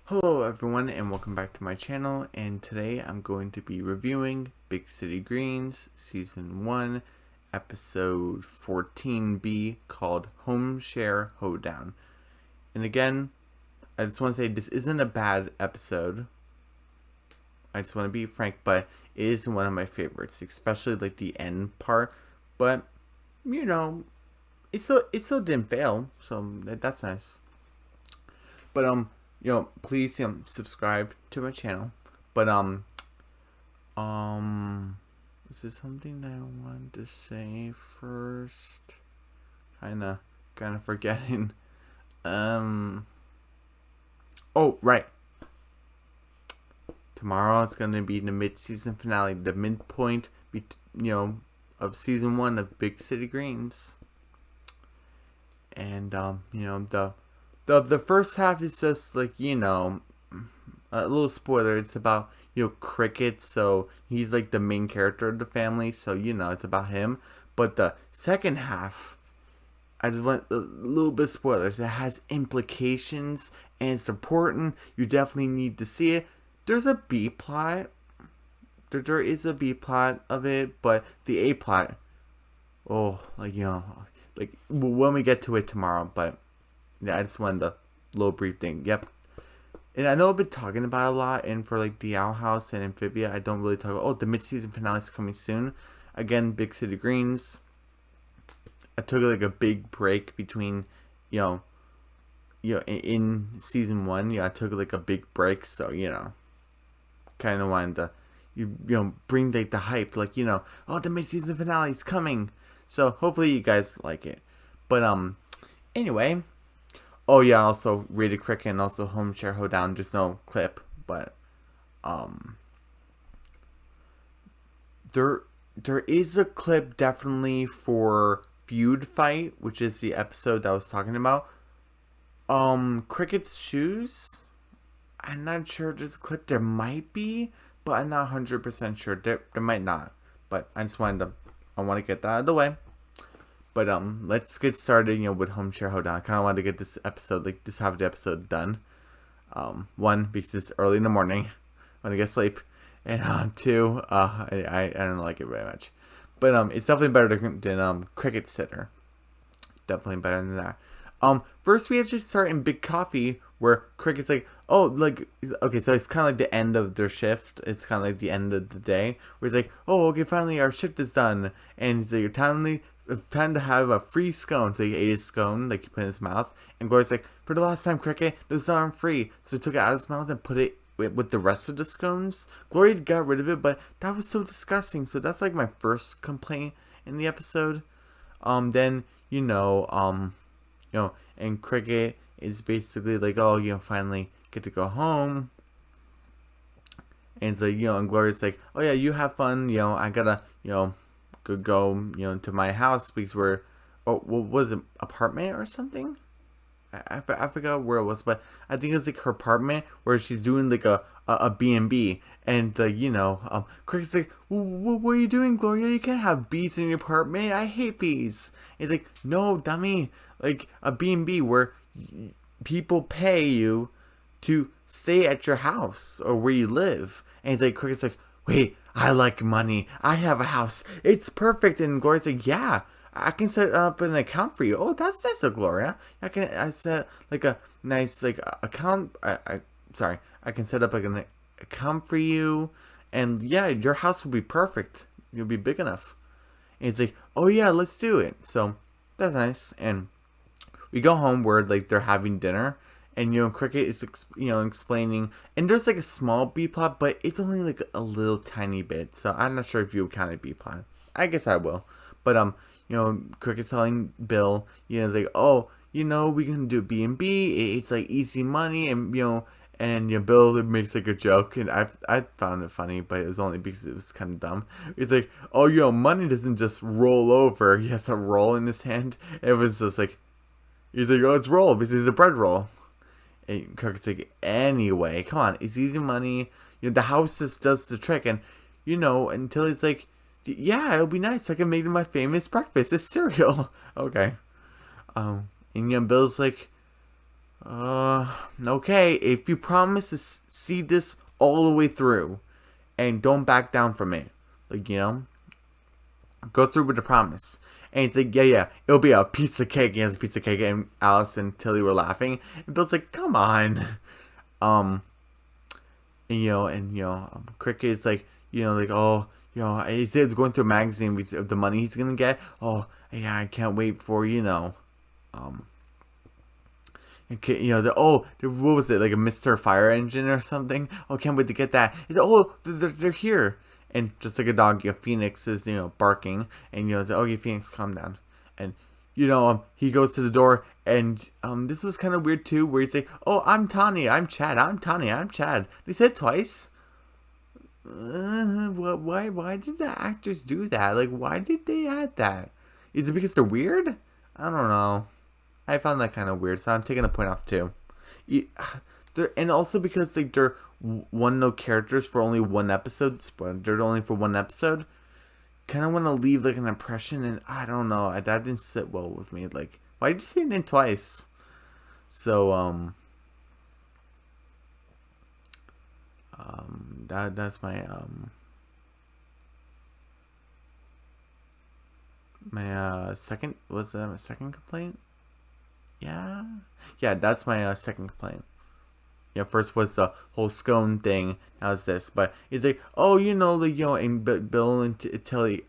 Hello everyone and welcome back to my channel, and today I'm going to be reviewing Big City Greens Season 1 Episode 14B called Homeshare Hoedown. And again, I just want to say this isn't a bad episode. I just want to be frank, but it is one of my favorites, especially like the end part. But, you know, it still didn't fail, so that's nice. But please subscribe to my channel. But is there something that I wanted to say first? Kinda forgetting. Oh right. Tomorrow it's gonna be the mid-season finale, the midpoint, of season 1 of Big City Greens. And the first half is just like, a little spoiler. It's about, Cricket. So he's like the main character of the family. So, it's about him. But the second half, I just want a little bit of spoilers. It has implications and it's important. You definitely need to see it. There's a B plot. There is a B plot of it, but the A plot, when we get to it tomorrow, but yeah, I just wanted a little brief thing. Yep. And I know I've been talking about it a lot, and for like the Owl House and Amphibia, I don't really talk about, the mid-season finale is coming soon. Again, Big City Greens. I took like a big break between, in season 1, I took like a big break, so, kind of wanted to, bring like the hype, like, the mid-season finale is coming. So hopefully you guys like it. But, anyway. Oh yeah, also rated Cricket and also Homeshare Hoedown. There's no clip, but there is a clip definitely for Feud Fight, which is the episode that I was talking about. Cricket's shoes. I'm not sure if there's a clip. There might be, but I'm not 100% sure. There might not. But I want to get that out of the way. But let's get started, with Homeshare Hoedown. I kind of wanted to get this episode, this half of the episode done. One, because it's early in the morning, when I get sleep, and two, I don't like it very much. But it's definitely better than Cricket Sitter. Definitely better than that. First we actually start in Big Coffee, where Cricket's like, okay, so it's kind of like the end of their shift. It's kind of like the end of the day, where he's like, oh, okay, finally our shift is done, and he's like, time to have a free scone. So he ate his scone, like he put in his mouth, and Gloria's like, for the last time, Cricket, those aren't free. So he took it out of his mouth and put it with the rest of the scones. Gloria got rid of it, but that was so disgusting. So that's like my first complaint in the episode. Then and Cricket is basically like, oh, finally get to go home. And so, and Gloria's like, oh yeah, you have fun, I gotta, could go, to my house because we're, what was it, apartment or something? I forgot where it was, but I think it's like her apartment where she's doing like a B&B, and Cricket's like, what are you doing, Gloria? You can't have bees in your apartment. I hate bees. It's like, no, dummy, like a B&B where people pay you to stay at your house or where you live. And he's like, Cricket's like, wait, I like money. I have a house. It's perfect. And Gloria's like, yeah, I can set up an account for you. Oh, that's nice of Gloria. I set like a nice account. I can set up like an account for you. And yeah, your house will be perfect. You'll be big enough. And he's like, oh yeah, let's do it. So that's nice. And we go home where like they're having dinner. And Cricket is explaining, and there's like a small B plot, but it's only like a little tiny bit. So I'm not sure if you would count it B plot. I guess I will. But Cricket's telling Bill, like, oh, we can do B&B. It's like easy money, and Bill makes like a joke, and I found it funny, but it was only because it was kind of dumb. It's like, oh, money doesn't just roll over. He has a roll in his hand. And it was just like, he's like, oh, it's roll because it's a bread roll. And Cricket's like, anyway, come on, it's easy money. The house just does the trick. And, until he's like, yeah, it'll be nice. I can make my famous breakfast. It's cereal. Okay. And Bill's like, Okay, if you promise to see this all the way through and don't back down from it, like, go through with the promise. And he's like, yeah, it'll be a piece of cake. He has a piece of cake, and Alice and Tilly were laughing. And Bill's like, come on. Um, Cricket is like, like, oh, he's going through a magazine of the money he's gonna get. Oh, yeah, I can't wait for, um, what was it, like a Mr. Fire Engine or something? Oh, can't wait to get that. They're here. And just like a dog, Phoenix is, barking. And, Phoenix, calm down. And, he goes to the door. And this was kind of weird, too, where he's like, oh, I'm Tanya, I'm Chad, I'm Tanya, I'm Chad. They said twice. Why did the actors do that? Like, why did they add that? Is it because they're weird? I don't know. I found that kind of weird, so I'm taking a point off too. And also because like they're one note characters for only one episode, they're only for one episode. Kind of want to leave like an impression, and I don't know, that didn't sit well with me. Like, why did you say it name twice? So that's my second, was that my second complaint? Yeah, that's my second complaint. First was the whole scone thing. Now it's this, but he's like, oh, and Bill and Tilly,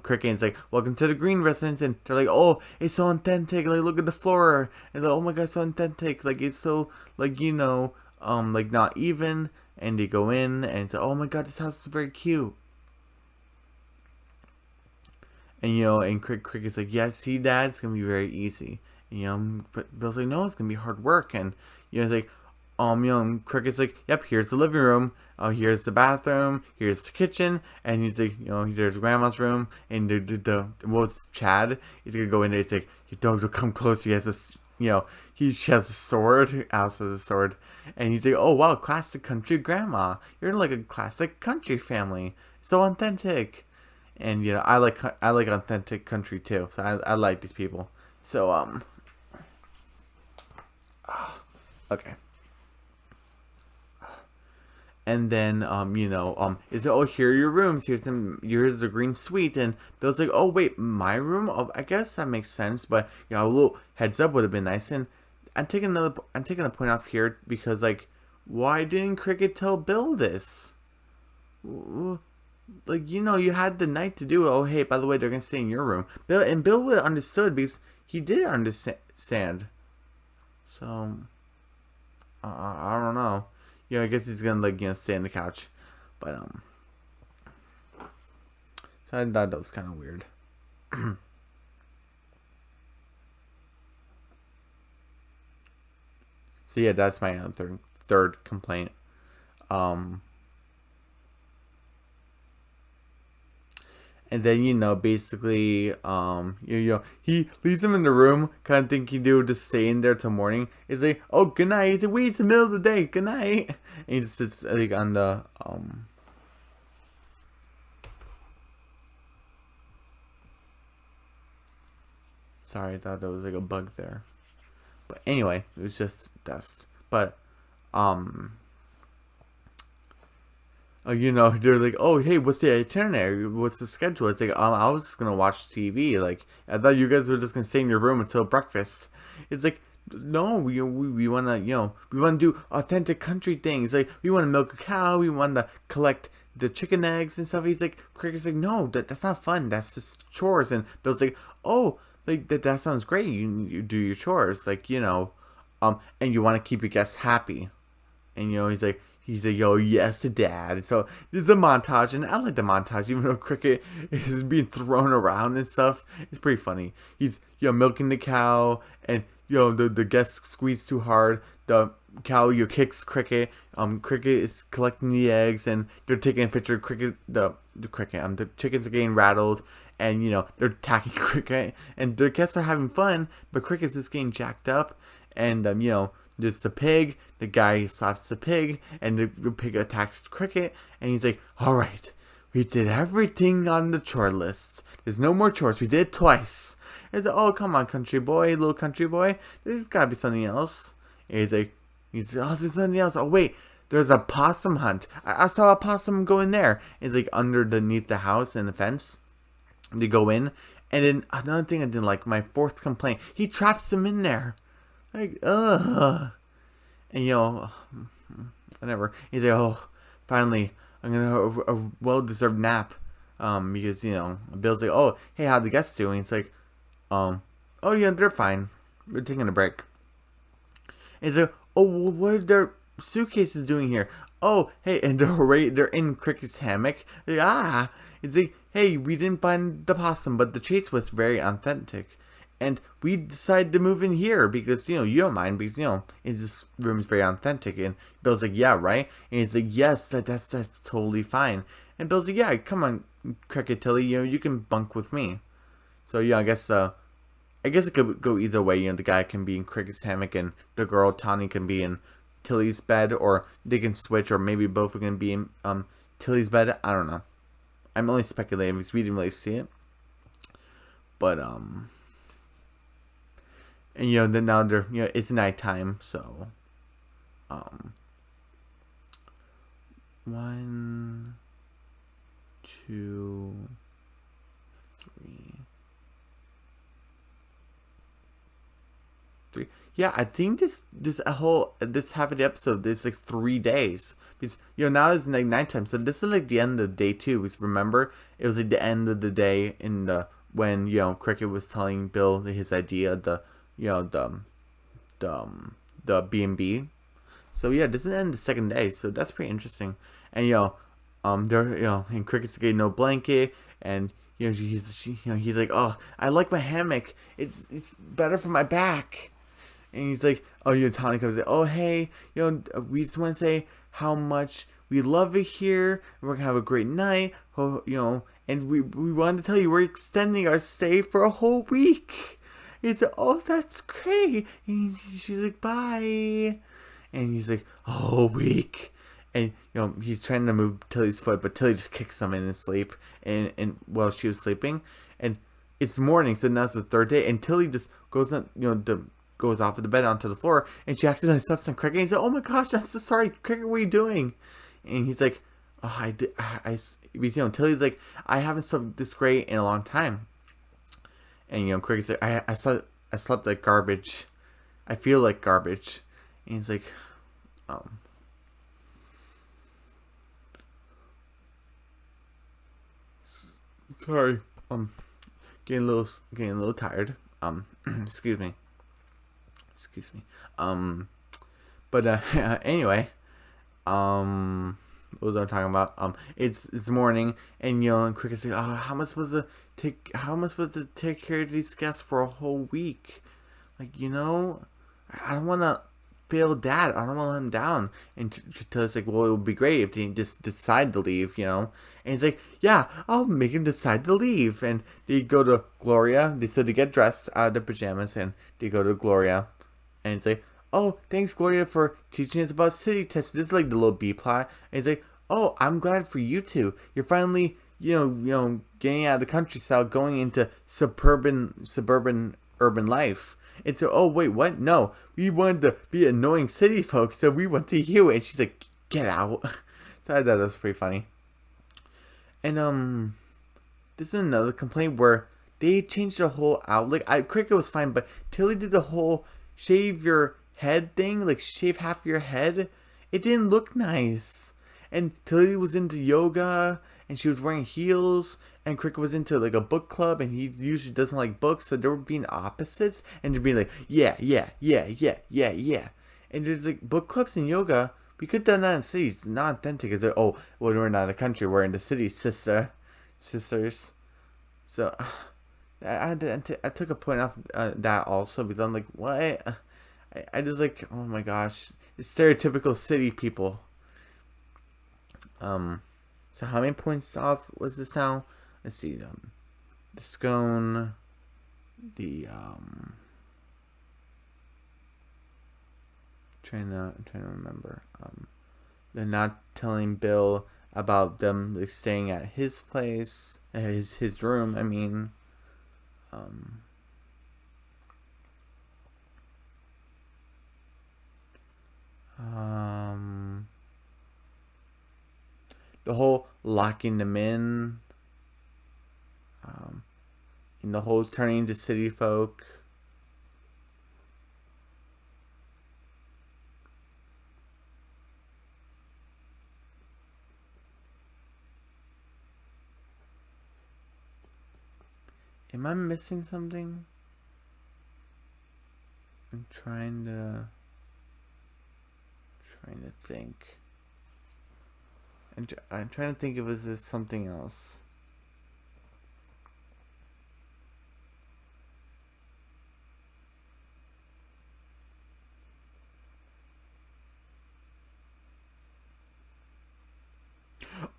Cricket, and it's like, welcome to the Green Residence, and they're like, oh, it's so authentic. Like, look at the floor, and like, oh my god, it's so authentic. Like, it's so like like not even. And they go in, and say, oh my god, this house is very cute. And and Cricket's like, yeah, see, Dad, it's gonna be very easy. But Bill's like, no, it's gonna be hard work. And it's like, Cricket's like, yep, here's the living room, here's the bathroom, here's the kitchen, and he's like, there's Grandma's room, and the what's Chad? He's gonna go in there. He's like, you don't come close. He has this, she has a sword. Alice has a sword, and he's like, oh wow, classic country grandma. You're like a classic country family, so authentic. And I like authentic country too, so I like these people. So okay. And then is it, oh, here are your rooms, here's the green suite. And Bill's like, oh wait, my room? Oh, I guess that makes sense, but a little heads up would have been nice. And I'm taking a point off here because, like, why didn't Cricket tell Bill this? Like, you had the night to do it. Oh, hey, by the way, they're gonna stay in your room. Bill would have understood because he did understand. So I don't know. I guess he's gonna stay on the couch, but so I thought that was kind of weird. So yeah, that's my third complaint. And then, basically, he leaves him in the room, kind of thinking they would just stay in there till morning. He's like, oh, good night. He's like, wait, it's the middle of the day. Good night. And he just sits, like, on the, sorry, I thought there was, like, a bug there. But anyway, it was just dust. But, they're like, oh, hey, what's the itinerary? What's the schedule? It's like, I was just going to watch TV. Like, I thought you guys were just going to stay in your room until breakfast. It's like, no, we want to, we want to do authentic country things. Like, we want to milk a cow. We want to collect the chicken eggs and stuff. He's like, Cricket's like, no, that's not fun. That's just chores. And Bill's like, oh, like, that sounds great. You do your chores. Like, and you want to keep your guests happy. And, he's like, yo, yes, Dad. So there's a montage, and I like the montage, even though Cricket is being thrown around and stuff. It's pretty funny. He's, milking the cow, and, the guest squeezed too hard. The cow, kicks Cricket. Cricket is collecting the eggs, and they're taking a picture of Cricket. The chickens are getting rattled, and, they're attacking Cricket. And the guests are having fun, but Cricket's just getting jacked up, and, there's the pig. The guy slaps the pig, and the pig attacks Cricket. And he's like, all right, we did everything on the chore list. There's no more chores. We did it twice. It's like, oh, come on, country boy, little country boy. There's got to be something else. And he's like, oh, there's nothing else. Oh wait, there's a possum hunt. I saw a possum go in there. It's like underneath the house and the fence. They go in, and then another thing I didn't like, my fourth complaint, he traps them in there. Like, ugh. And whatever. He's like, oh, finally, I'm gonna have a well-deserved nap. Because Bill's like, oh, hey, how'd the guests do? And he's like, oh yeah, they're fine. They're taking a break. And he's like, oh, well, what are their suitcases doing here? Oh, hey, and they're in Cricket's hammock. Like, it's like, hey, we didn't find the possum, but the chase was very authentic. And we decided to move in here because, you don't mind because, this room is very authentic. And Bill's like, yeah, right? And he's like, yes, that's totally fine. And Bill's like, yeah, come on, Cricket Tilly, you can bunk with me. So, yeah, I guess it could go either way. The guy can be in Cricket's hammock and the girl, Tawny, can be in Tilly's bed. Or they can switch, or maybe both are going to be in Tilly's bed. I don't know. I'm only speculating because we didn't really see it. But, and then now they're it's nighttime, so 1, 2, 3. Yeah, I think this half of the episode is like 3 days because now it's like nighttime, so this is like the end of day 2. Because remember, it was like the end of the day in when Cricket was telling Bill his idea, the B&B. So yeah, this is the end of the second day, so that's pretty interesting. And they're and Cricket's getting no blanket, and he's like, oh, I like my hammock. It's better for my back. And he's like, oh, Tawny comes in. Oh, hey, we just want to say how much we love it here. We're gonna have a great night. And we wanted to tell you we're extending our stay for a whole week. It's oh, that's great. And she's like, bye. And he's like, oh, week. And he's trying to move Tilly's foot, but Tilly just kicks him in his sleep. And while she was sleeping, and it's morning, so now it's the third day. And Tilly just goes on, goes off of the bed onto the floor, and she accidentally steps on Cricket. And he's like, oh my gosh, I'm so sorry, Cricket. What are you doing? And he's like, oh, Tilly's like, I haven't slept this great in a long time. And Cricket's like, I slept like garbage. I feel like garbage. And he's like, sorry, getting a little tired. Excuse me. But anyway, what was I talking about? It's morning, and and Cricket's like, oh, how am I supposed to take care of these guests for a whole week? Like, I don't want to fail Dad. I don't want to let him down. And Tilly's like, well, it would be great if they just decide to leave, And he's like, yeah, I'll make him decide to leave. And they go to Gloria. So they get dressed out of their pajamas, and they go to Gloria. And it's like, oh, thanks, Gloria, for teaching us about city tests. This is like the little B plot. And it's like, oh, I'm glad for you two. You're finally, getting out of the countryside, going into suburban urban life. And so, oh, wait, what? No, we wanted to be annoying city folks, so we went to you. And she's like, get out. So I thought that was pretty funny. And, this is another complaint where they changed the whole outlook. Cricket was fine, but Tilly did the whole shave your head thing, like shave half your head. It didn't look nice. And Tilly was into yoga, and she was wearing heels, and Cricket was into like a book club, and he usually doesn't like books, so they were being opposites, and they're being like, yeah. And there's like book clubs and yoga. We could have done that in the city. It's not authentic. It's like, oh, well, we're not in the country, we're in the city, sisters. So I took a point off that also, because I'm like, what? I just like, oh my gosh, it's stereotypical city people. So how many points off was this now? Let's see, the scone, I'm trying to remember. They're not telling Bill about them like, staying at his place, his room. I mean, Um, the whole locking them in, um, and the whole turning to city folk. Am I missing something? I'm trying to think. I'm trying to think if this is something else.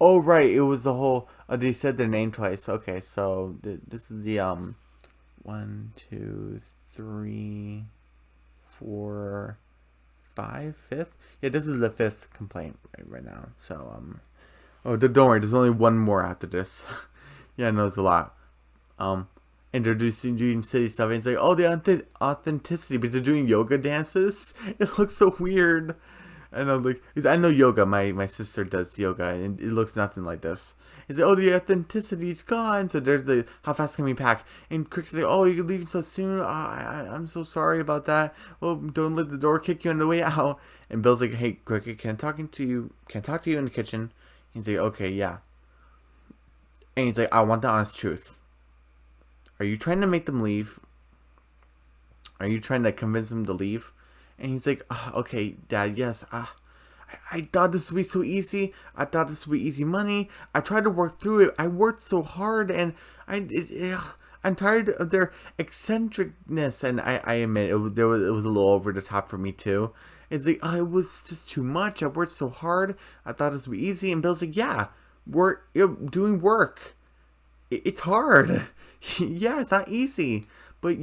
Oh right, it was the whole. They said their name twice. Okay, so this is the 1, 2, 3, 4, 5, fifth. Yeah, this is the fifth complaint right now. So oh, don't worry. There's only one more after this. Yeah, I know it's a lot. Um, introducing doing city stuff. And it's like, oh, the authenticity because they're doing yoga dances. It looks so weird. And I'm like, 'cause I know yoga. My sister does yoga, and it looks nothing like this. It's like, oh, the authenticity's gone. So there's the how fast can we pack? And Crick's like, oh, you're leaving so soon. I'm so sorry about that. Well, don't let the door kick you on the way out. And Bill's like, hey, Cricket, can talk to you in the kitchen. He's like, okay, yeah. And he's like, I want the honest truth. Are you trying to make them leave? Are you trying to convince them to leave? And he's like, okay, Dad, yes. I thought this would be so easy. I thought this would be easy money. I tried to work through it. I worked so hard, and I'm tired of their eccentricness. And I admit, it was a little over the top for me, too. It's like, it was just too much. I worked so hard. I thought this would be easy. And Bill's like, yeah, doing work. It's hard. Yeah, it's not easy. But,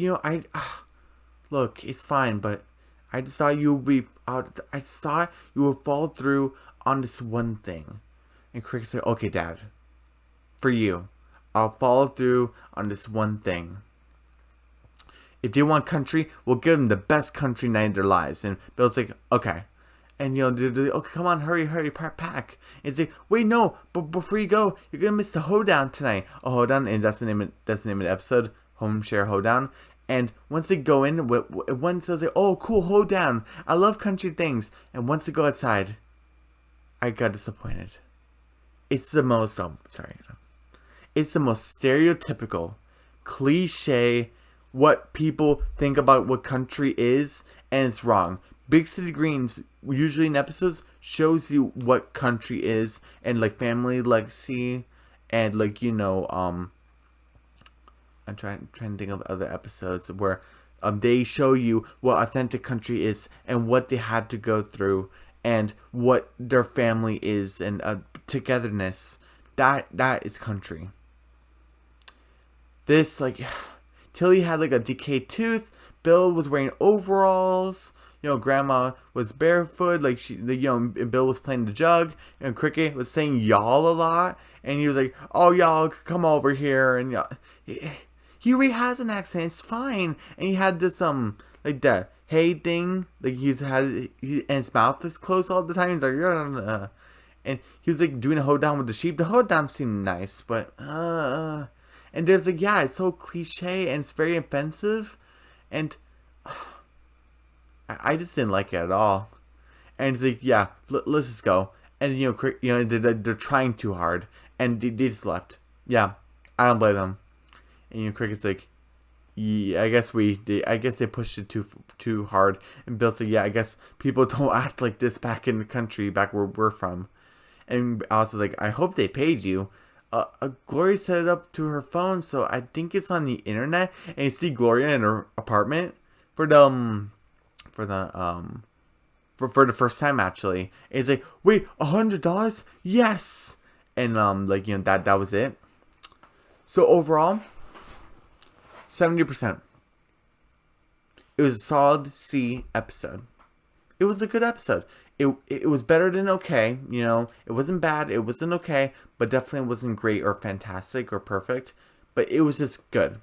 look, it's fine, but I just thought you would be out. I just thought you would follow through on this one thing. And Cricket said, okay, Dad, for you, I'll follow through on this one thing. If they want country, we'll give them the best country night of their lives. And Bill's like, okay. And, okay, come on, hurry, pack. And it's like, wait, no, but before you go, you're going to miss the Hoedown tonight. Oh, Hoedown, and that's the name of the episode, Homeshare Hoedown. And once they go in, one says, like, oh, cool, Hoedown. I love country things. And once they go outside, I got disappointed. It's the most, it's the most stereotypical, cliche, what people think about what country is, and it's wrong. Big City Greens, usually in episodes, shows you what country is, and like family legacy, and like, I'm trying to think of other episodes where they show you what authentic country is, and what they had to go through, and what their family is, and togetherness. That is country. This, like, Tilly had like a decayed tooth. Bill was wearing overalls. Grandma was barefoot, like and Bill was playing the jug, and Cricket was saying y'all a lot, and he was like, oh, y'all, come over here, and y'all. He already has an accent, it's fine, and he had this, like that hey thing, like and his mouth is closed all the time, he's like, and he was like doing a hoedown with the sheep. The hoedown seemed nice, but, and there's like, yeah, it's so cliche, and it's very offensive, and, I just didn't like it at all. And it's like, yeah, let's just go. And they're trying too hard, and they just left. Yeah, I don't blame them. And Cricket's like, yeah, I guess they pushed it too hard. And Bill's like, yeah, I guess people don't act like this back in the country, back where we're from. And Alice is like, I hope they paid you. Gloria set it up to her phone, so I think it's on the internet. And you see Gloria in her apartment for the first time, actually. It's like, wait, $100? Yes! And that was it. So overall, 70%. It was a solid C episode. It was a good episode. It was better than okay. It wasn't bad, it wasn't okay, but definitely wasn't great or fantastic or perfect. But it was just good.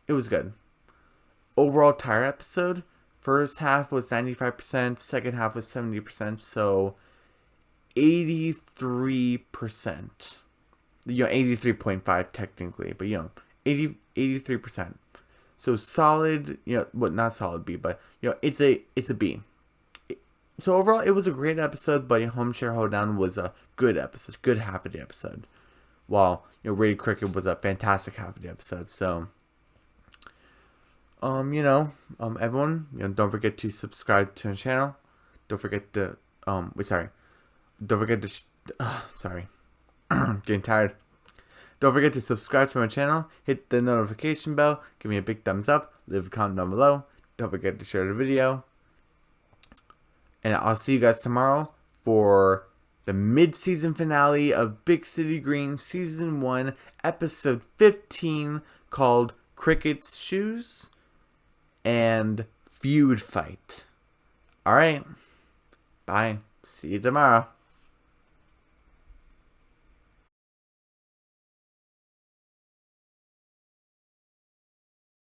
It was good. Overall tire episode, first half was 95%, second half was 70%, so 83%. 83.5 technically, but 83%. So solid, well, not solid B, but it's a B. So overall, it was a great episode, but Homeshare Hoedown was a good episode, good half of the episode. While Raid Cricket was a fantastic half of the episode. So everyone, don't forget to subscribe to the channel. Don't forget to don't forget to sorry. Getting tired. Don't forget to subscribe to my channel, hit the notification bell, give me a big thumbs up, leave a comment down below. Don't forget to share the video. And I'll see you guys tomorrow for the mid-season finale of Big City Green Season 1, Episode 15, called Cricket's Shoes and Feud Fight. Alright. Bye. See you tomorrow.